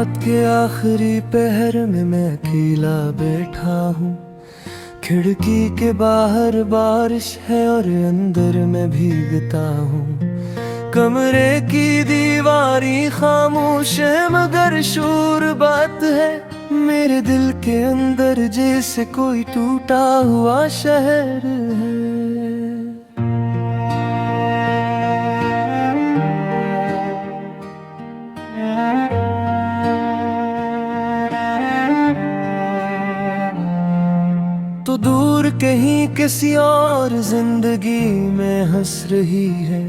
रात के आखिरी पहर में मैं अकेला बैठा हूँ। खिड़की के बाहर बारिश है और अंदर मैं भीगता हूँ। कमरे की दीवारी खामोश है मगर शोर बात है मेरे दिल के अंदर, जैसे कोई टूटा हुआ शहर है। तो दूर कहीं किसी और जिंदगी में हंस रही है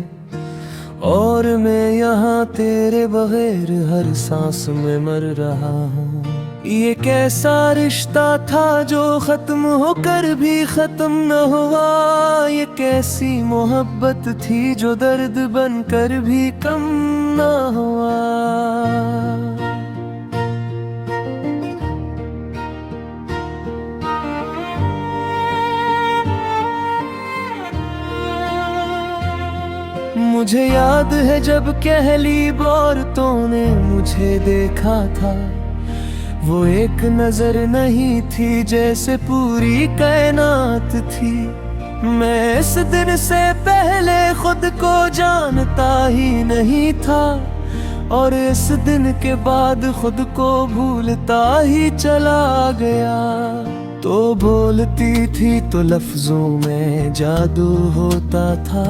और मैं यहाँ तेरे बगैर हर सांस में मर रहा हूँ। ये कैसा रिश्ता था जो खत्म होकर भी खत्म न हुआ। ये कैसी मोहब्बत थी जो दर्द बनकर भी कम न हुआ। मुझे याद है जब पहली बार तूने मुझे देखा था, वो एक नजर नहीं थी जैसे पूरी कायनात थी। मैं इस दिन से पहले खुद को जानता ही नहीं था और इस दिन के बाद खुद को भूलता ही चला गया। तो बोलती थी तो लफ्जों में जादू होता था,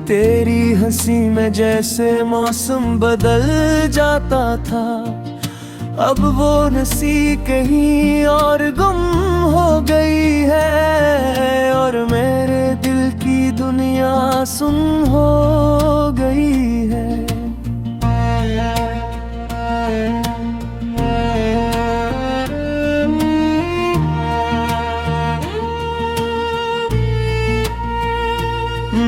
तेरी हंसी में जैसे मौसम बदल जाता था। अब वो नसी कहीं और गुम हो गई है और मेरे दिल की दुनिया सुन हो गई है।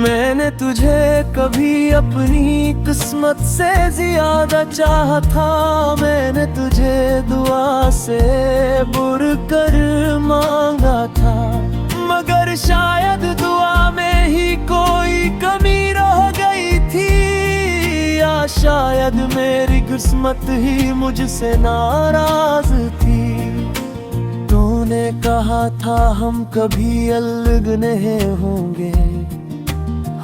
मैंने तुझे कभी अपनी किस्मत से ज्यादा चाहा था। मैंने तुझे दुआ से बुरकर मांगा था, मगर शायद दुआ में ही कोई कमी रह गई थी, या शायद मेरी किस्मत ही मुझसे नाराज थी। तूने कहा था हम कभी अलग नहीं होंगे,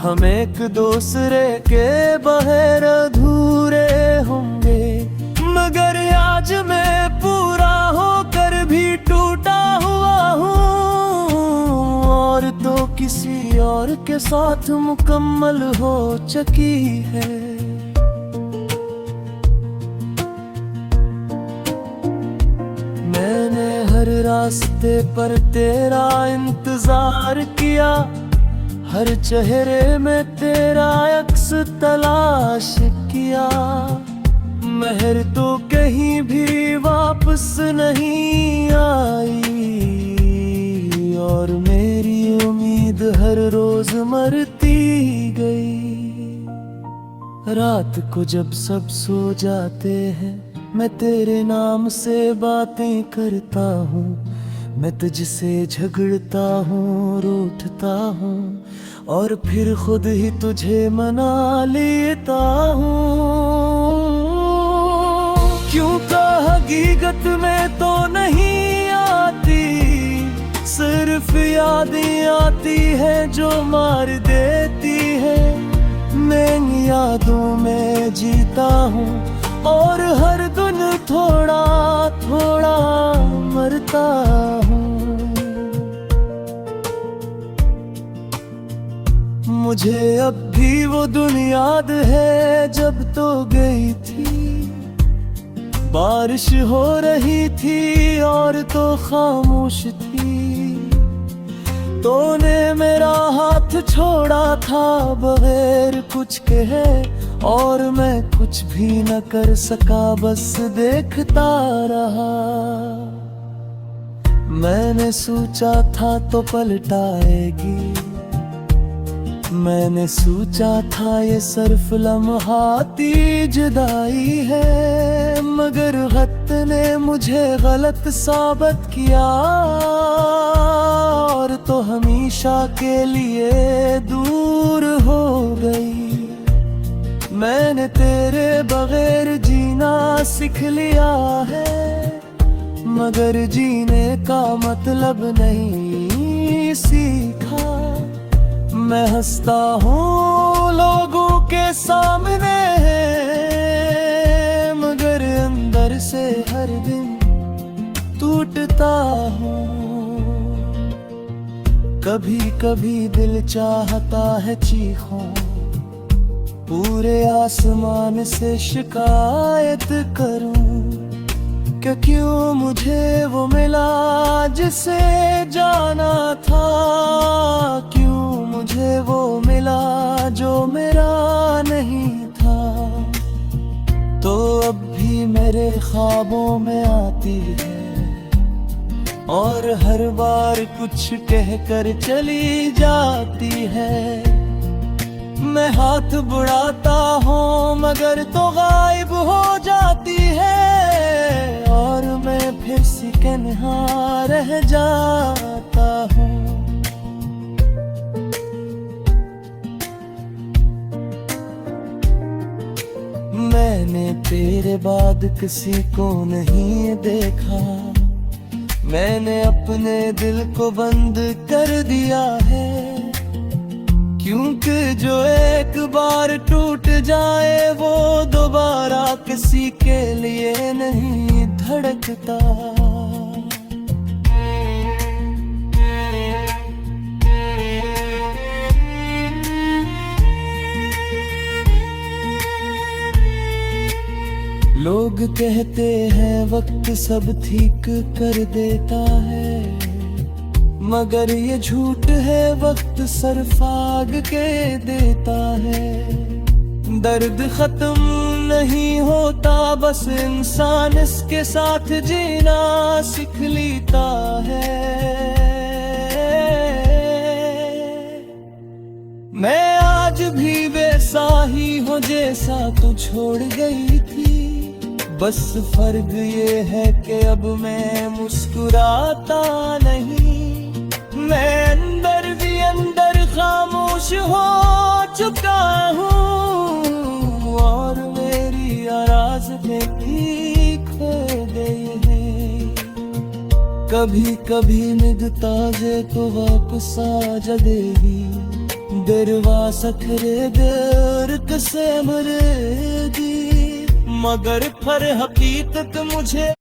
हम एक दूसरे के बगैर अधूरे होंगे, मगर आज मैं पूरा होकर भी टूटा हुआ हूँ और तो किसी और के साथ मुकम्मल हो चुकी है। मैंने हर रास्ते पर तेरा इंतजार किया, हर चेहरे में तेरा अक्स तलाश किया, महर तो कहीं भी वापस नहीं आई और मेरी उम्मीद हर रोज मरती गई। रात को जब सब सो जाते हैं मैं तेरे नाम से बातें करता हूँ, मैं तुझसे झगड़ता हूँ, रूठता हूँ और फिर खुद ही तुझे मना लेता हूँ। क्यों का हकीकत में तो नहीं आती, सिर्फ यादें आती है जो मार देती है। मैं यादों में जीता हूँ और हर दिन थोड़ा थोड़ा मरता हूँ। मुझे अब भी वो दिन याद है जब तो गई थी, बारिश हो रही थी और तो खामोश थी। तूने मेरा हाथ छोड़ा था बगैर कुछ कहे और मैं कुछ भी न कर सका, बस देखता रहा। मैंने सोचा था तो पलटाएगी, मैंने सोचा था ये सिर्फ लम्हाती जुदाई है, मगर वक्त ने मुझे गलत साबित किया और तो हमेशा के लिए दूर हो गई। मैंने तेरे बगैर जीना सीख लिया है, मगर जीने का मतलब नहीं सीखा। मैं हंसता हूँ लोगों के सामने, मगर अंदर से हर दिन टूटता हूँ। कभी कभी दिल चाहता है चीखूं, पूरे आसमान से शिकायत करूं कि क्यों मुझे वो मिला जिसे जाना था, क्यों मुझे वो मिला जो मेरा नहीं था। तो अब भी मेरे ख्वाबों में आती है और हर बार कुछ कहकर चली जाती है। मैं हाथ बढ़ाता हूँ मगर तो गायब हो जाती है, और मैं फिर सिकनहा रह जाता हूँ। मैंने तेरे बाद किसी को नहीं देखा, मैंने अपने दिल को बंद कर दिया है, क्योंकि जो एक बार टूट जाए वो दोबारा किसी के लिए नहीं धड़कता। लोग कहते हैं वक्त सब ठीक कर देता है, मगर ये झूठ है, वक्त सरफाग के देता है। दर्द खत्म नहीं होता, बस इंसान इसके साथ जीना सीख लेता है। मैं आज भी वैसा ही हूँ जैसा तू छोड़ गई थी, बस फर्क ये है कि अब मैं मुस्कुराता नहीं। मैं अंदर भी अंदर खामोश हो चुका हूँ, और मेरी आवाज़ भी खो गई है। कभी कभी निद ताजे तो वापस आ जाएगी, दरवा सखरे दर से मरेगी, मगर फर हकीकत मुझे